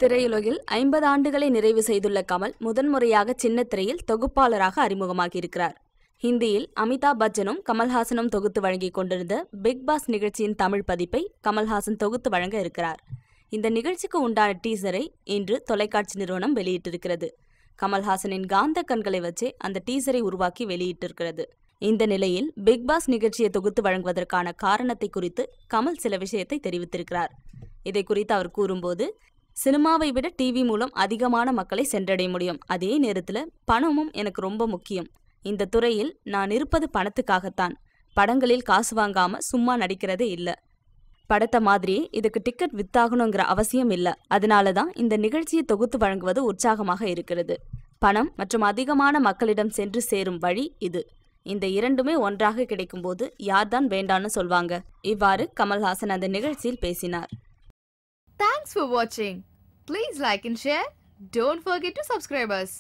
திரையுலகில் 50 ஆண்டுகளை நிறைவு செய்துள்ள கமல் முதன்முறையாக சின்னத்திரையில் தொகுப்பாளராக அறிமுகமாகியிருக்கிறார். ஹிந்தியில் அமிதாப் பச்சனும் கமல்ஹாசனும் தொகுத்து வழங்கிக் கொண்டிருந்த பிக் பாஸ் நிகழ்ச்சியின் தமிழ் பதிப்பை கமல்ஹாசன் தொகுத்து வழங்க இருக்கிறார். இந்த நிகழ்ச்சிக்கு உண்டான டீசரை இன்று தொலைக்காட்சி நிறுவனம் வெளியிட்டிருக்கிறது. கமல்ஹாசனின் காந்த கண்களை வச்சே அந்த டீசரை உருவாக்கி வெளியிட்டிருக்கிறது. இந்த நிலையில் பிக் பாஸ் நிகழ்ச்சியை தொகுத்து வழங்குவதற்கான காரணத்தை குறித்து கமல் சில விஷயத்தை தெரிவித்திருக்கிறார். இதை குறித்து அவர் கூறும்போது, சினிமாவை விட டிவி மூலம் அதிகமான மக்களை சென்றடைய முடியும். அதே நேரத்தில் பணமும் எனக்கு ரொம்ப முக்கியம். இந்த துறையில் நான் இருப்பது பணத்துக்காகத்தான். படங்களில் காசு வாங்காம சும்மா நடிக்கிறதே இல்லை. படத்தை மாதிரியே இதுக்கு டிக்கெட் வித்தாகணுங்கிற அவசியம் இல்லை. அதனால தான் இந்த நிகழ்ச்சியை தொகுத்து வழங்குவது உற்சாகமாக இருக்கிறது. பணம் மற்றும் அதிகமான மக்களிடம் சென்று சேரும் வழி இது. இந்த இரண்டுமே ஒன்றாக கிடைக்கும்போது யார்தான் வேண்டான்னு சொல்வாங்க. இவ்வாறு கமல்ஹாசன் அந்த நிகழ்ச்சியில் பேசினார். Thanks for watching. Please like and share. Don't forget to subscribe us.